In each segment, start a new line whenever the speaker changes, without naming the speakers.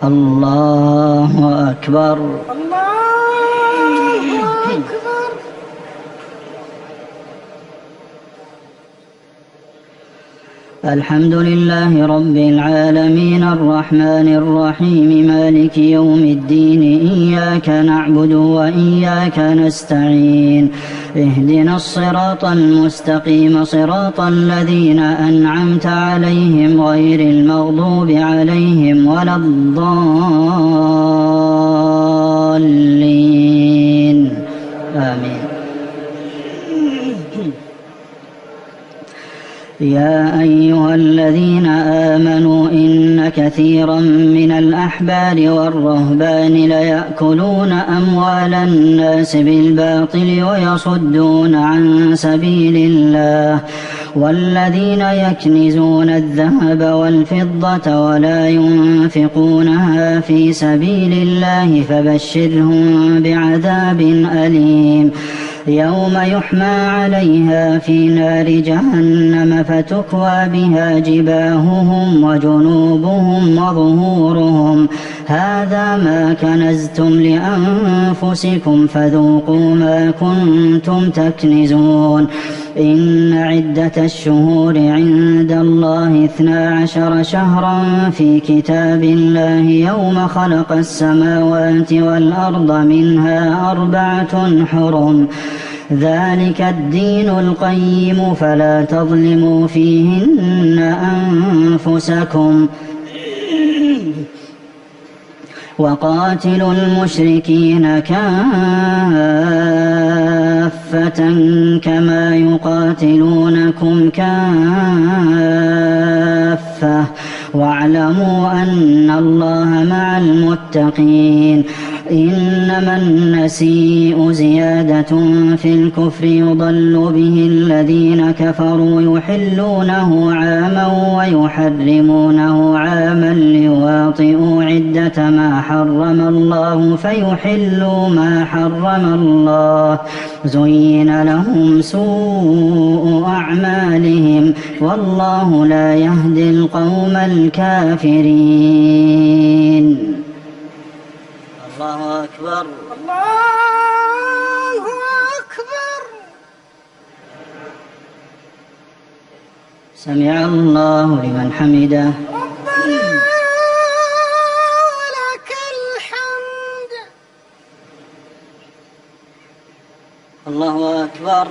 الله أكبر.
الله أكبر.
الحمد لله رب العالمين الرحمن الرحيم مالك يوم الدين إياك نعبد وإياك نستعين اهدنا الصراط المستقيم صراط الذين أنعمت عليهم غير المغضوب عليهم ولا الضالين آمين. يا أيها الذين آمنوا إن كثيرا من الأحبار والرهبان ليأكلون أموال الناس بالباطل ويصدون عن سبيل الله والذين يكنزون الذهب والفضة ولا ينفقونها في سبيل الله فبشرهم بعذاب أليم يوم يحمى عليها في نار جهنم فتكوى بها جباههم وجنوبهم وظهورهم هذا ما كنزتم لأنفسكم فذوقوا ما كنتم تكنزون إن عدة الشهور عند الله 12 شهرا في كتاب الله يوم خلق السماوات والأرض منها 4 حرم ذلك الدين القيم فلا تظلموا فيهن أنفسكم وقاتلوا المشركين كافة كما يقاتلونكم كافة واعلموا أن الله مع المتقين إنما النسيء زيادة في الكفر يضل به الذين كفروا يحلونه عاما ويحرمونه عاما ليواطئوا عدة ما حرم الله فيحلوا ما حرم الله زين لهم سوء أعمالهم والله لا يهدي القوم الكافرين. الله أكبر.
الله أكبر.
سمع الله لمن حمده.
ربنا ولك الحمد.
الله أكبر.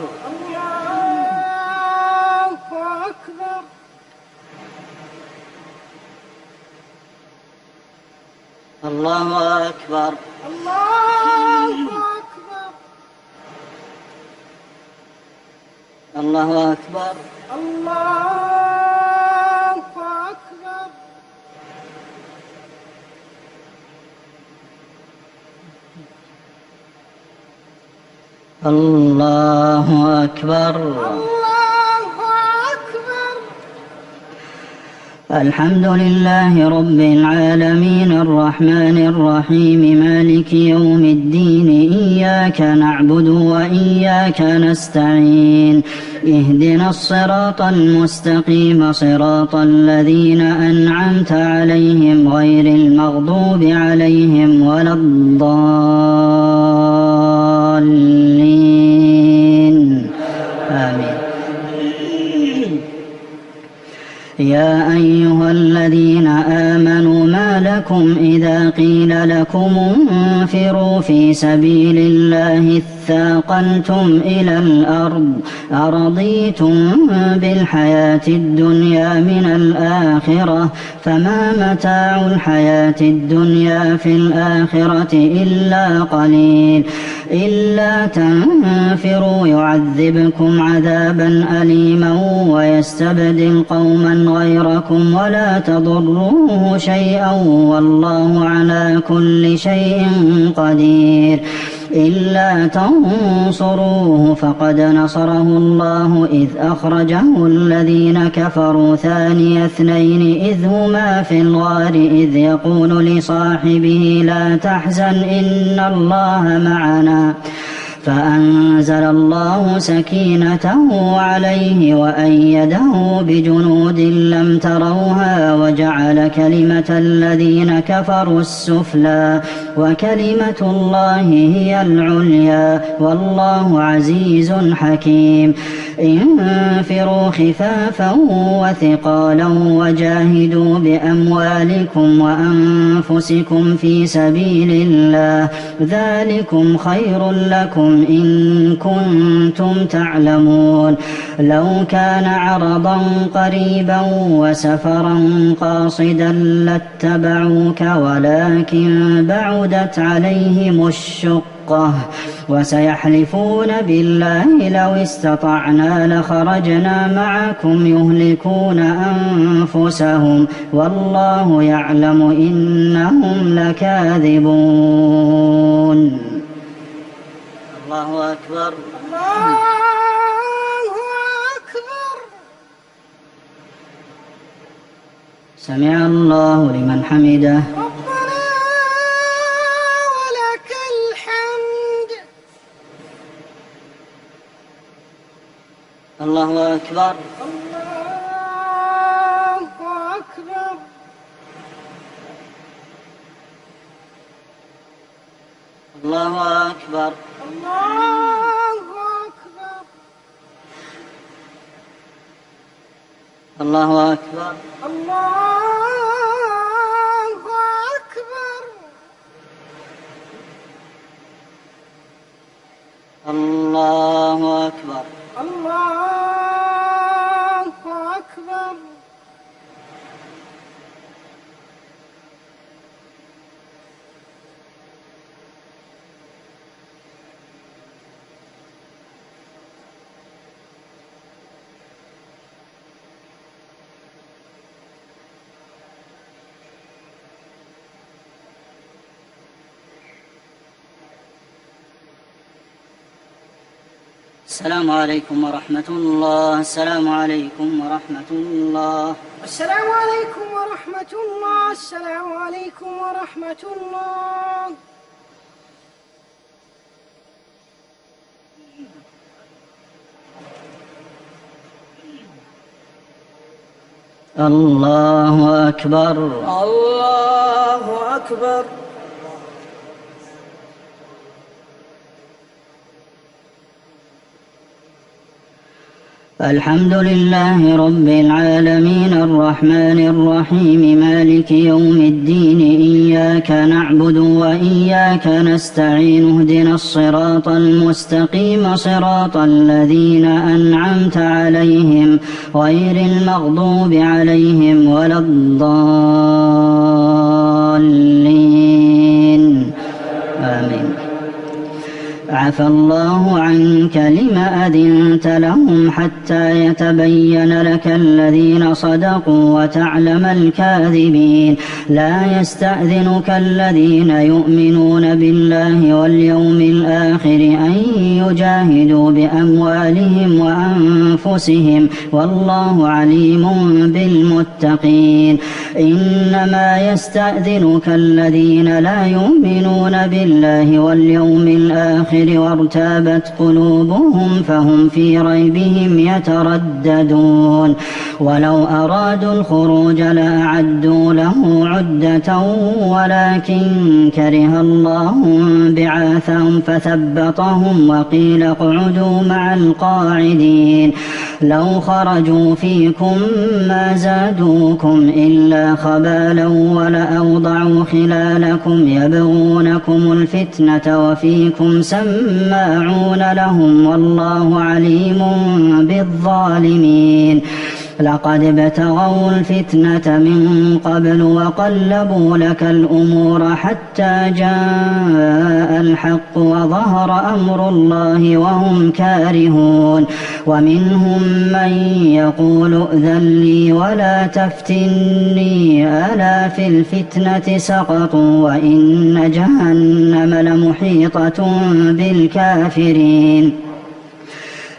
الله أكبر.
الله أكبر.
الله أكبر.
الله أكبر.
الله أكبر.
الله أكبر. الحمد لله رب العالمين الرحمن الرحيم مالك يوم الدين إياك نعبد وإياك نستعين اهدنا الصراط المستقيم صراط الذين أنعمت عليهم غير المغضوب عليهم ولا الضالين آمين. يا أيها الذين آمنوا ما لكم إذا قيل لكم انفروا في سبيل الله اثاقلتم إلى الأرض أرضيتم بالحياة الدنيا من الآخرة فما متاع الحياة الدنيا في الآخرة إلا قليل إلا تنفروا يعذبكم عذابا أليما ويستبدل قوما غيركم ولا تضروه شيئا والله على كل شيء قدير إلا تنصروه فقد نصره الله إذ أخرجه الذين كفروا ثاني اثنين إذ هما في الغار إذ يقول لصاحبه لا تحزن إن الله معنا فأنزل الله سكينته عليه وأيده بجنود لم تروها وجعل كلمة الذين كفروا السفلى وكلمة الله هي العليا والله عزيز حكيم انفروا خفافا وثقالا وجاهدوا بأموالكم وأنفسكم في سبيل الله ذلكم خير لكم إن كنتم تعلمون لو كان عرضا قريبا وسفرا قاصدا لاتبعوك ولكن بعدت عليهم الشقة وسيحلفون بالله لو استطعنا لخرجنا معكم يهلكون أنفسهم والله يعلم إنهم لكاذبون. الله أكبر.
الله أكبر.
سمع الله لمن حمده.
ربنا ولك الحمد.
الله أكبر.
الله أكبر.
الله أكبر.
الله أكبر.
الله أكبر.
الله أكبر.
الله أكبر.
الله أكبر.
السلام عليكم ورحمة الله. السلام عليكم ورحمة الله.
السلام عليكم ورحمة الله. السلام عليكم ورحمة الله.
الله أكبر.
الله أكبر.
الحمد لله رب العالمين الرحمن الرحيم مالك يوم الدين إياك نعبد وإياك نستعين اهدنا الصراط المستقيم صراط الذين أنعمت عليهم غير المغضوب عليهم ولا الضالين آمين. عفى الله عنك لم أذنت لهم حتى يتبين لك الذين صدقوا وتعلم الكاذبين لا يستأذنك الذين يؤمنون بالله واليوم الآخر أن يجاهدوا بأموالهم وأنفسهم والله عليم بالمتقين إنما يستأذنك الذين لا يؤمنون بالله واليوم الآخر وارتابت قلوبهم فهم في ريبهم يترددون ولو أرادوا الخروج لأعدوا له عدة ولكن كره الله بعاثهم فثبطهم وقيل اقعدوا مع القاعدين لو خرجوا فيكم ما زادوكم إلا خبالا ولأوضعوا خلالكم يبغونكم الفتنة وفيكم سماعون لهم والله عليم بالظالمين لقد ابتغوا الفتنة من قبل وقلبوا لك الأمور حتى جاء الحق وظهر أمر الله وهم كارهون ومنهم من يقول ائذن لي ولا تفتني ألا في الفتنة سقطوا وإن جهنم لمحيطة بالكافرين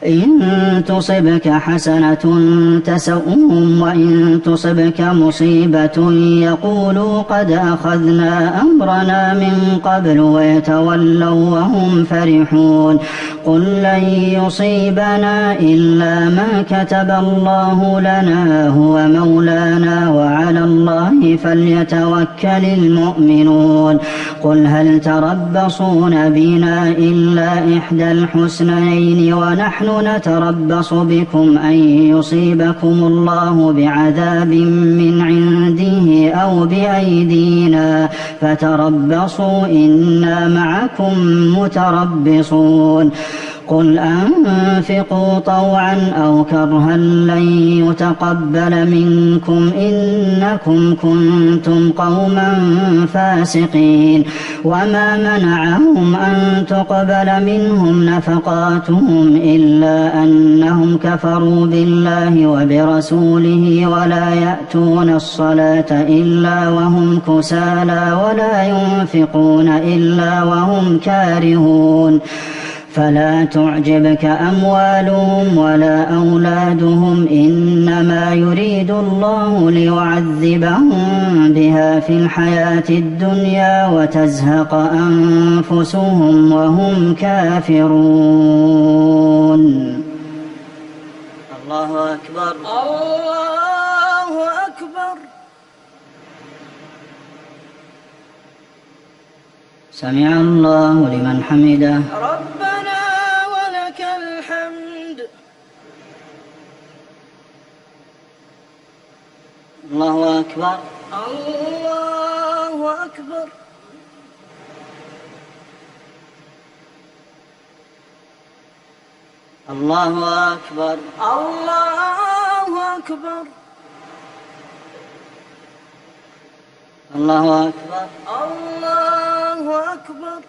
إن تصبك حسنة تسؤهم وإن تصبك مصيبة يقولوا قد أخذنا أمرنا من قبل ويتولوا وهم فرحون قل لن يصيبنا إلا ما كتب الله لنا هو مولانا وعلى الله فليتوكل المؤمنون قل هل تربصون بنا إلا إحدى الحسنيين ونحن نتربص بكم أن يصيبكم الله بعذاب من عنده أو بأيدينا فتربصوا إنا معكم متربصون قل أنفقوا طوعا أو كرها لن يتقبل منكم إنكم كنتم قوما فاسقين وما منعهم أن تقبل منهم نفقاتهم إلا أنهم كفروا بالله وبرسوله ولا يأتون الصلاة إلا وهم كسالى ولا ينفقون إلا وهم كارهون فلا تعجبك أموالهم ولا أولادهم إنما يريد الله ليعذبهم بها في الحياة الدنيا وتزهق أنفسهم وهم كافرون. الله أكبر
الله أكبر.
سمع الله لمن حمده.
ربنا ولك الحمد.
الله أكبر.
الله أكبر.
الله أكبر.
الله أكبر.
الله أكبر.
الله أكبر.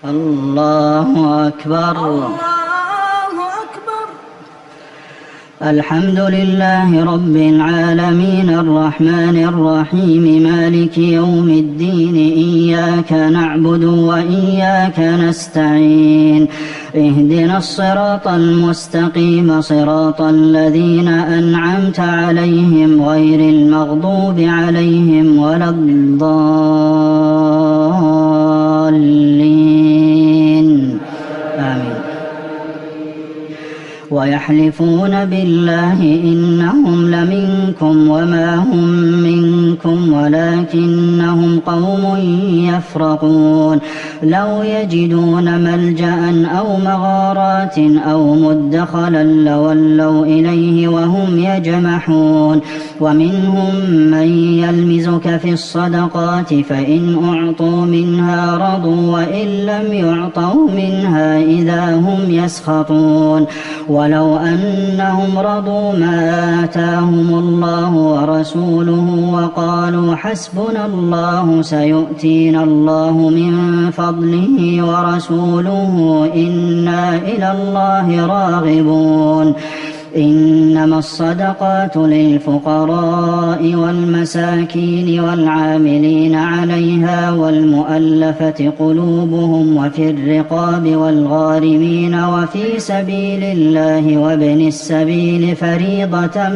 الله أكبر.
الله أكبر.
الحمد لله رب العالمين الرحمن الرحيم مالك يوم الدين إياك نعبد وإياك نستعين اهدنا الصراط المستقيم صراط الذين أنعمت عليهم غير المغضوب عليهم ولا الضالين آمين. ويحلفون بالله إنهم لمنكم وما هم منكم ولكنهم قوم يفرقون لو يجدون ملجأ أو مغارات أو مدخلا لولوا إليه وهم يجمحون ومنهم من يلمزك في الصدقات فإن أعطوا منها رضوا وإن لم يعطوا منها إذا هم يسخطون ولو أنهم رضوا ما آتاهم الله ورسوله وقالوا حسبنا الله سيؤتينا الله من فضله ورسوله إنا إلى الله راغبون إنما الصدقات للفقراء والمساكين والعاملين عليها والمؤلفة قلوبهم وفي الرقاب والغارمين وفي سبيل الله وابن السبيل فريضة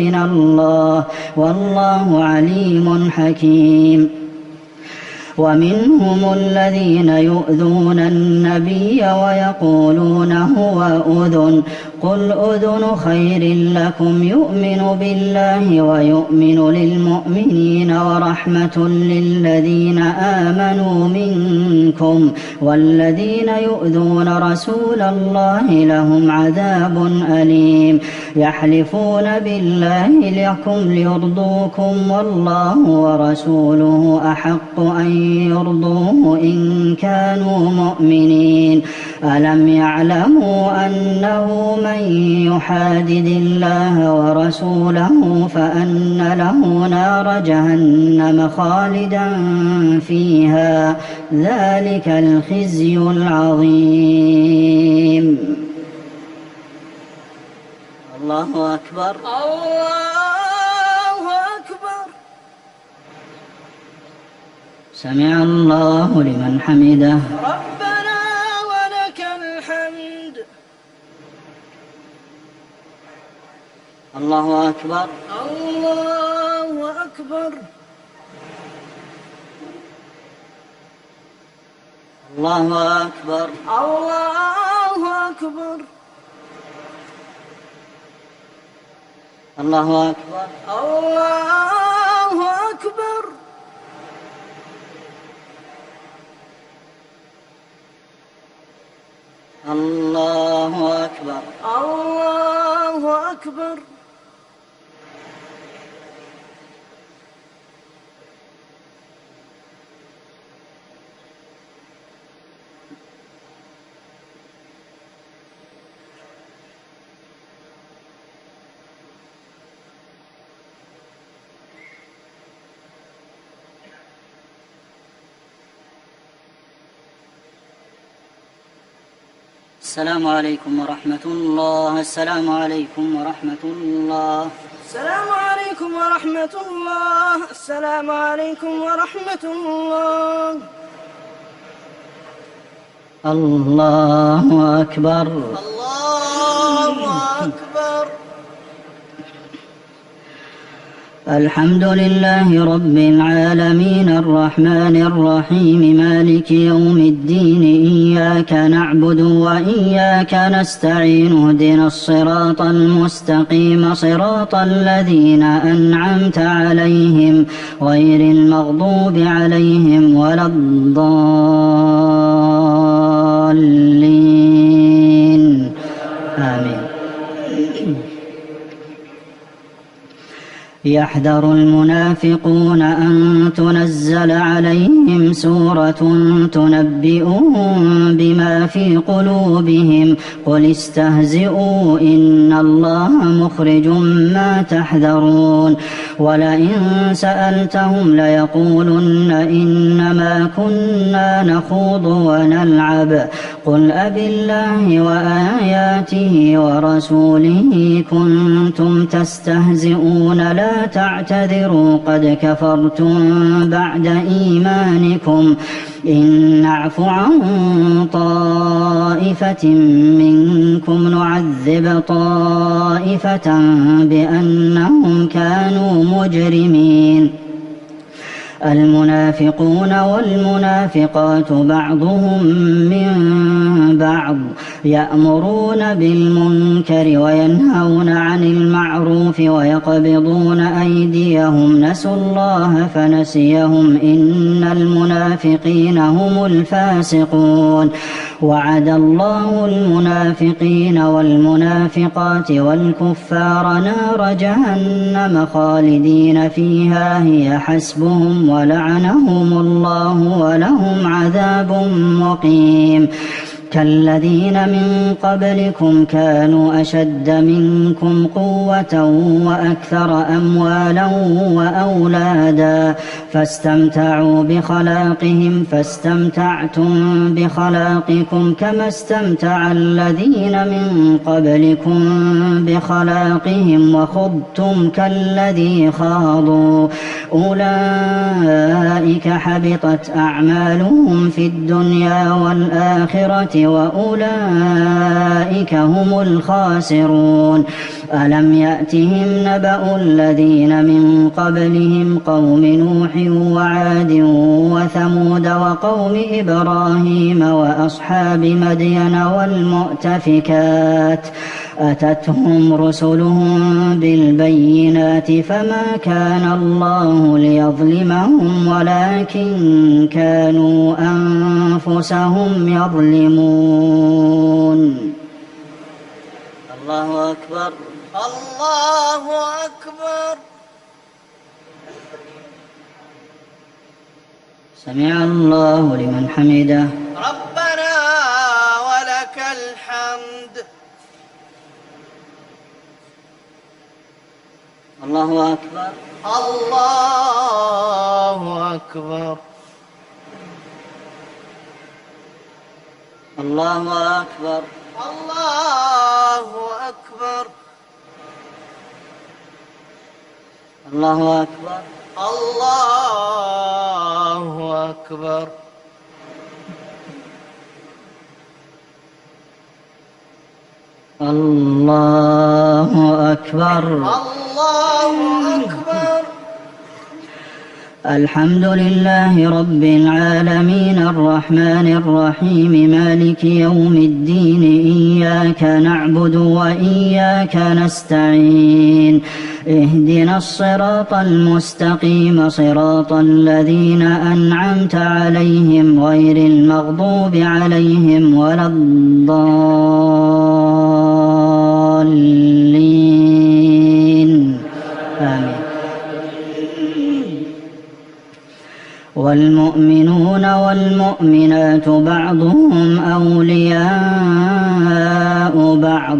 من الله والله عليم حكيم ومنهم الذين يؤذون النبي ويقولون هو أذن قل أذن خير لكم يؤمن بالله ويؤمن للمؤمنين ورحمة للذين آمنوا منكم والذين يؤذون رسول الله لهم عذاب أليم يحلفون بالله لكم ليرضوكم والله ورسوله أحق أن يرضوه إن كانوا مؤمنين ألم يعلموا أنه من يحادد الله ورسوله فأن له نار جهنم خالدا فيها ذلك الخزي العظيم. الله أكبر.
الله أكبر.
سمع الله لمن حمده.
ربنا ولك الحمد.
الله أكبر.
الله أكبر.
الله أكبر.
الله أكبر.
الله أكبر.
الله أكبر.
الله أكبر.
الله أكبر.
السلام عليكم ورحمة الله. السلام عليكم ورحمة الله.
السلام عليكم ورحمة الله. السلام عليكم ورحمة الله.
الله أكبر.
الله أكبر.
الحمد لله رب العالمين الرحمن الرحيم مالك يوم الدين إياك نعبد وإياك نستعين اهدنا الصراط المستقيم صراط الذين أنعمت عليهم غير المغضوب عليهم ولا الضالين آمين. يحذر المنافقون أن تنزل عليهم سورة تنبئهم بما في قلوبهم قل استهزئوا إن الله مخرج ما تحذرون ولئن سألتهم ليقولن إنما كنا نخوض ونلعب قل أبالله وآياته ورسوله كنتم تستهزئون لا تعتذروا قد كفرتم بعد إيمانكم إن نعف عن طائفة منكم نعذب طائفة بأنهم كانوا مجرمين. المنافقون والمنافقات بعضهم من بعض يأمرون بالمنكر وينهون عن المعروف ويقبضون أيديهم نسوا الله فنسيهم إن المنافقين هم الفاسقون. وعد الله المنافقين والمنافقات والكفار نار جهنم خالدين فيها هي حسبهم ولعنهم الله ولهم عذاب مقيم. كالذين من قبلكم كانوا أشد منكم قوة وأكثر أموالا وأولادا فاستمتعوا بخلاقهم فاستمتعتم بخلاقكم كما استمتع الذين من قبلكم بخلاقهم وخضتم كالذي خاضوا أولئك حبطت أعمالهم في الدنيا والآخرة وأولئك هم الخاسرون. ألم يأتهم نبأ الذين من قبلهم قوم نوح وعاد وثمود وقوم إبراهيم وأصحاب مدين والمؤتفكات أتتهم رسلهم بالبينات فما كان الله ليظلمهم ولكن كانوا أنفسهم يظلمون.
الله أكبر. الله أكبر.
سمع الله لمن حمده.
ربنا ولك الحمد.
الله أكبر.
الله أكبر.
الله أكبر.
الله أكبر.
الله أكبر.
الله أكبر.
الله أكبر.
الله أكبر.
الحمد لله رب العالمين الرحمن الرحيم مالك يوم الدين إياك نعبد وإياك نستعين اهدنا الصراط المستقيم صراط الذين أنعمت عليهم غير المغضوب عليهم ولا الضالين آمين. والمؤمنون والمؤمنات بعضهم أولياء بعض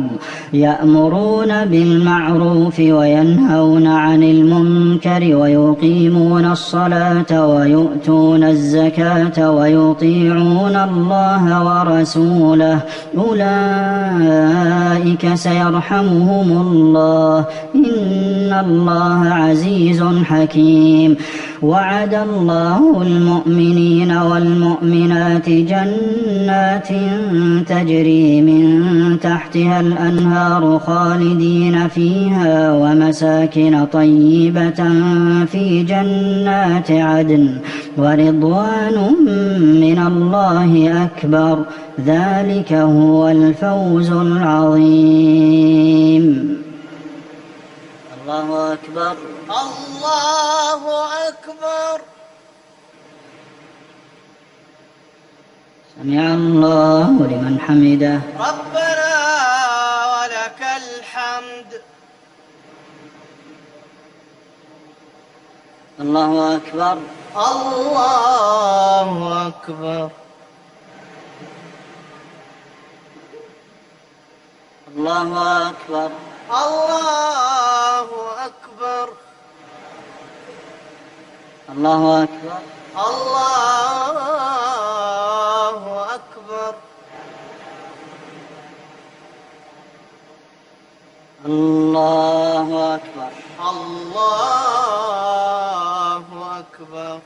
يأمرون بالمعروف وينهون عن المنكر ويقيمون الصلاة ويؤتون الزكاة ويطيعون الله ورسوله أولئك سيرحمهم الله إن الله عزيز حكيم. وعد الله المؤمنين والمؤمنات جنات تجري من تحتها الأنهار خالدين فيها ومساكن طيبة في جنات عدن ورضوان من الله أكبر ذلك هو الفوز العظيم. الله أكبر.
الله أكبر.
سمع الله لمن حمده.
ربنا ولك الحمد.
الله أكبر.
الله أكبر.
الله أكبر.
الله أكبر.
الله أكبر.
الله أكبر.
الله أكبر.
الله أكبر.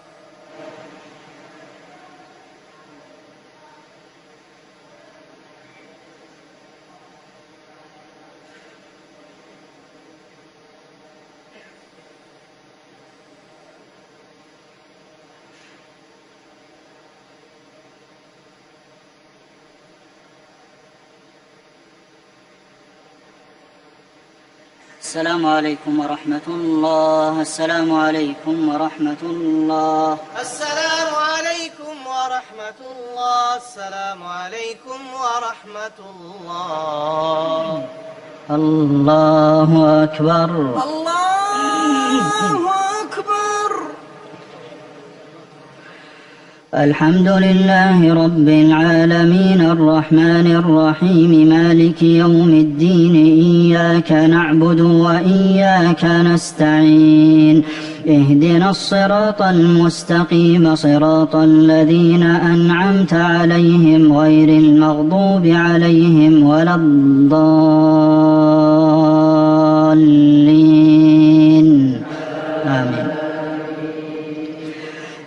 السلام عليكم ورحمة الله. السلام عليكم ورحمة الله.
السلام عليكم ورحمة الله. السلام عليكم ورحمة الله.
الله أكبر.
الله أكبر.
الحمد لله رب العالمين الرحمن الرحيم مالك يوم الدين إياك نعبد وإياك نستعين اهدنا الصراط المستقيم صراط الذين أنعمت عليهم غير المغضوب عليهم ولا الضالين آمين.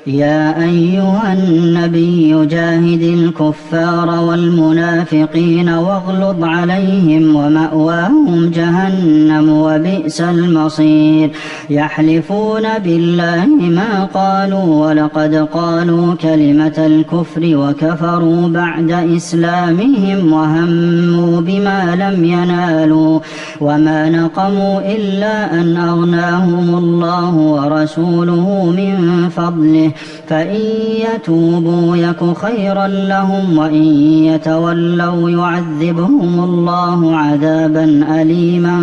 يا أيها النبي جاهد الكفار والمنافقين واغلظ عليهم ومأواهم جهنم وبئس المصير. يحلفون بالله ما قالوا ولقد قالوا كلمة الكفر وكفروا بعد إسلامهم وهموا بما لم ينالوا وما نقموا إلا أن أغناهم الله ورسوله من فضله فإن يتوبوا يك خيرا لهم وإن يتولوا يعذبهم الله عذابا أليما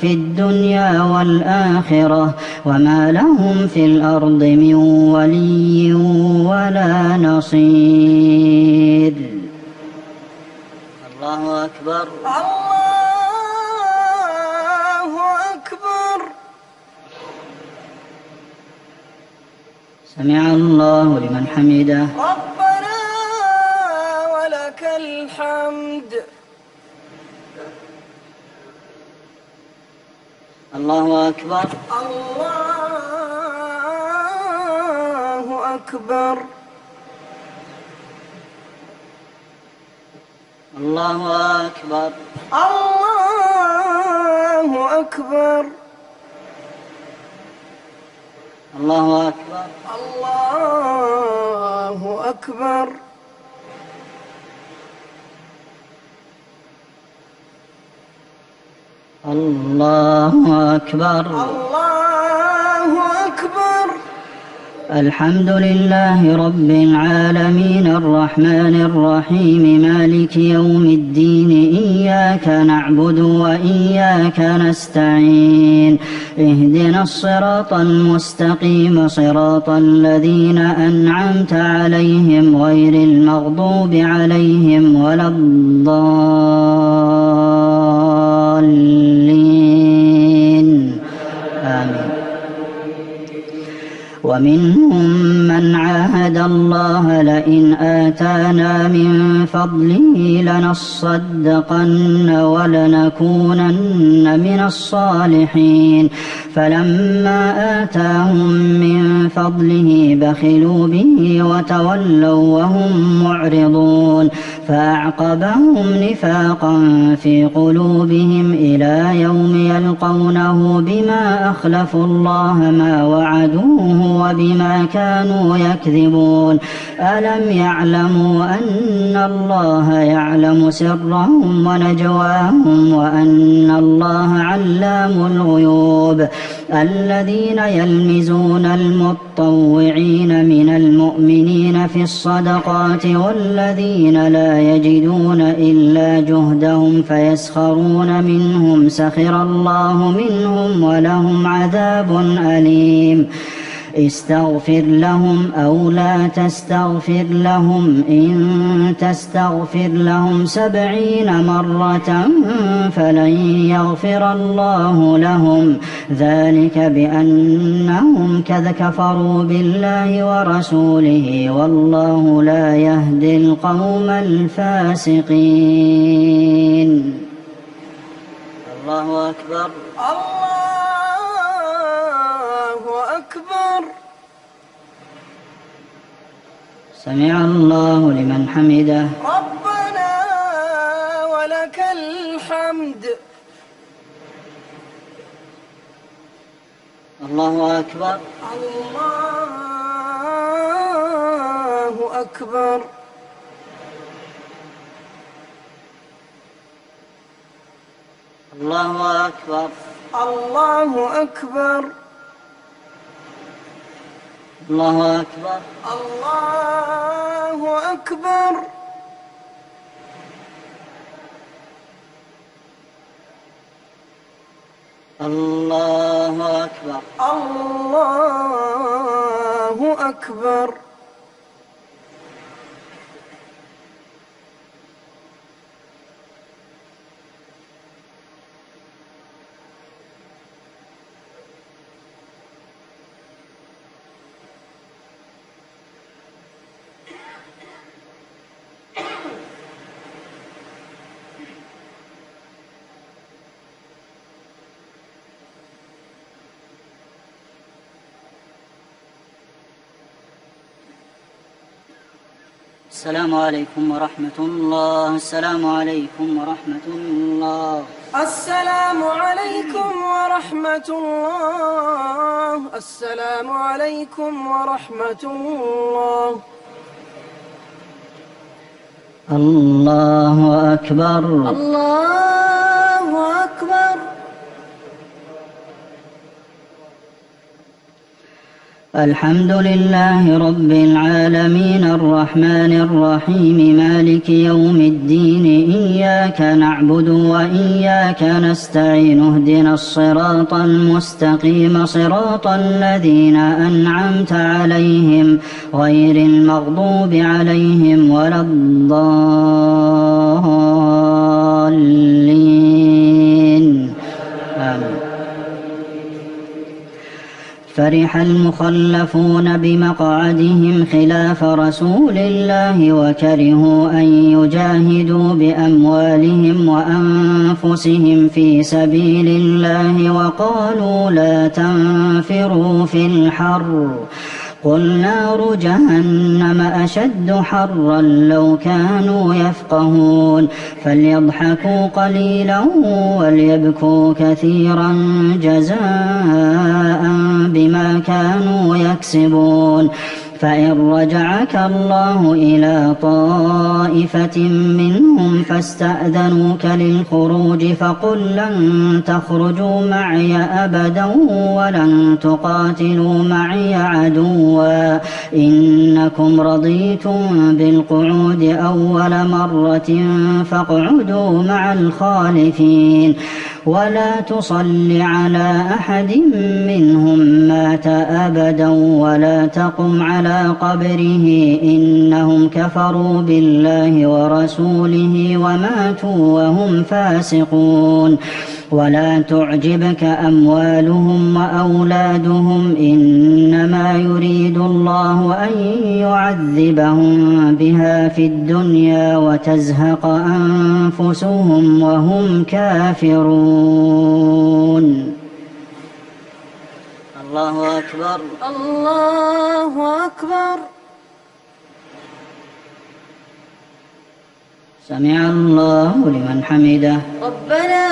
في الدنيا والآخرة وما لهم في الأرض من ولي ولا نصير. الله أكبر.
الله أكبر.
سمع الله لمن حمده.
ربنا ولك الحمد.
الله أكبر.
الله أكبر
الله أكبر
الله أكبر
الله أكبر
الله أكبر
الله أكبر
الله أكبر
الحمد لله رب العالمين الرحمن الرحيم مالك يوم الدين إياك نعبد وإياك نستعين اهدنا الصراط المستقيم صراط الذين أنعمت عليهم غير المغضوب عليهم ولا الضالين آمين ومنهم من عاهد الله لئن آتانا من فضله لنصدقن ولنكونن من الصالحين فلما آتاهم من فضله بخلوا به وتولوا وهم معرضون فأعقبهم نفاقا في قلوبهم إلى يوم يلقونه بما أخلفوا الله ما وعدوه وبما كانوا يكذبون ألم يعلموا أن الله يعلم سرهم ونجواهم وأن الله علام الغيوب الذين يلمزون المطوعين من المؤمنين في الصدقات والذين لا يجدون إلا جهدهم فيسخرون منهم سخر الله منهم ولهم عذاب أليم استغفر لهم أو لا تستغفر لهم إن تستغفر لهم 70 مرة فلن يغفر الله لهم ذلك بأنهم كفروا بالله ورسوله والله لا يهدي القوم الفاسقين الله أكبر
الله أكبر
سمع الله لمن حمده
ربنا ولك الحمد
الله أكبر
الله أكبر
الله أكبر
الله أكبر
الله أكبر
الله أكبر
الله أكبر
الله أكبر
السلام عليكم ورحمة الله السلام عليكم ورحمة الله
السلام عليكم ورحمة الله السلام عليكم ورحمة الله
الله أكبر
الله أكبر
الحمد لله رب العالمين الرحمن الرحيم مالك يوم الدين إياك نعبد وإياك نستعين اهدنا الصراط المستقيم صراط الذين أنعمت عليهم غير المغضوب عليهم ولا الضالين آمين فرح المخلفون بمقعدهم خلاف رسول الله وكرهوا أن يجاهدوا بأموالهم وأنفسهم في سبيل الله وقالوا لا تنفروا في الحر قل نار جهنم أشد حرا لو كانوا يفقهون فليضحكوا قليلا وليبكوا كثيرا جزاء بما كانوا يكسبون فإن رجعك الله إلى طائفة منهم فاستأذنوك للخروج فقل لن تخرجوا معي أبدا ولن تقاتلوا معي عدوا إنكم رضيتم بالقعود أول مرة فاقعدوا مع الخالفين ولا تصل على أحد منهم مات أبدا ولا تقم على قبره إنهم كفروا بالله ورسوله وماتوا وهم فاسقون ولا تعجبك أموالهم وأولادهم إنما يريد الله أن يعذبهم بها في الدنيا وتزهق أنفسهم وهم كافرون. الله أكبر
الله أكبر.
سمع الله لمن حمده.
ربنا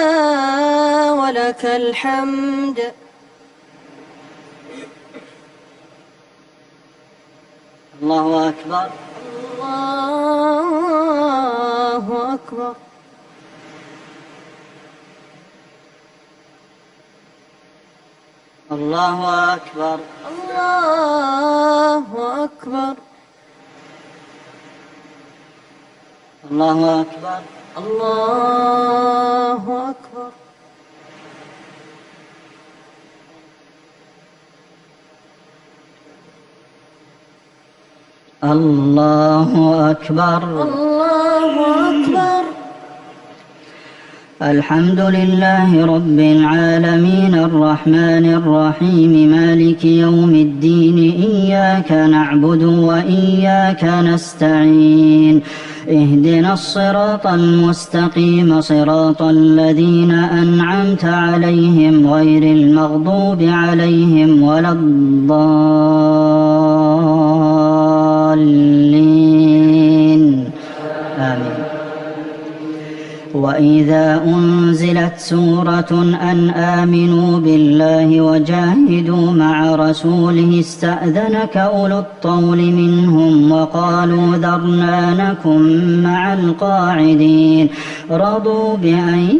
ولك الحمد.
الله أكبر.
الله أكبر.
الله أكبر.
الله أكبر.
الله أكبر.
الله أكبر.
الله أكبر.
الله أكبر.
الحمد لله رب العالمين الرحمن الرحيم مالك يوم الدين إياك نعبد وإياك نستعين اهدنا الصراط المستقيم صراط الذين أنعمت عليهم غير المغضوب عليهم ولا الضالين آمين. وإذا أنزلت سورة أن آمنوا بالله وجاهدوا مع رسوله استأذنك أولو الطول منهم وقالوا ذرنا نكن مع القاعدين رضوا بأن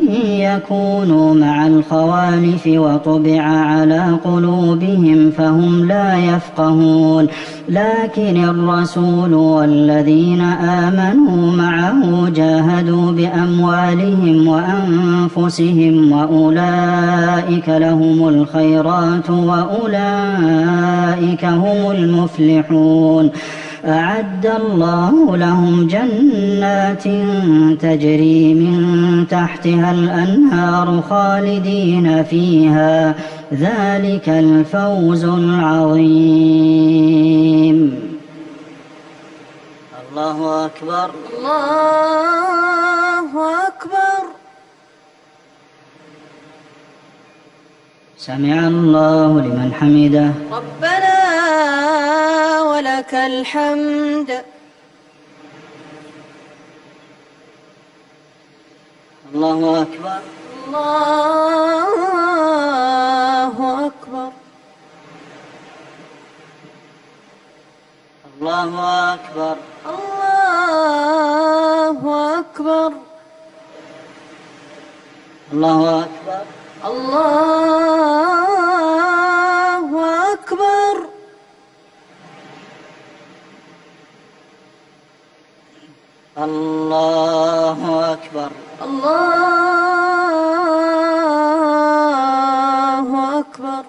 يكونوا مع الخوالف وطبع على قلوبهم فهم لا يفقهون لكن الرسول والذين آمنوا معه جاهدوا بأموالهم وأنفسهم وأولئك لهم الخيرات وأولئك هم المفلحون أعد الله لهم جنات تجري من تحتها الأنهار خالدين فيها ذلك الفوز العظيم. الله أكبر.
الله أكبر.
سمع الله لمن حمده.
ربنا ولك الحمد.
الله أكبر.
الله أكبر.
الله أكبر.
الله أكبر.
الله أكبر.
الله أكبر.
الله أكبر.
الله أكبر.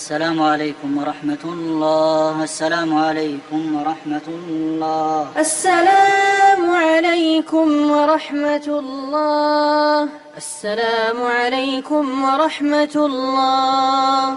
السلام عليكم ورحمة الله. السلام عليكم ورحمة الله.
السلام عليكم ورحمة الله. السلام عليكم ورحمة الله.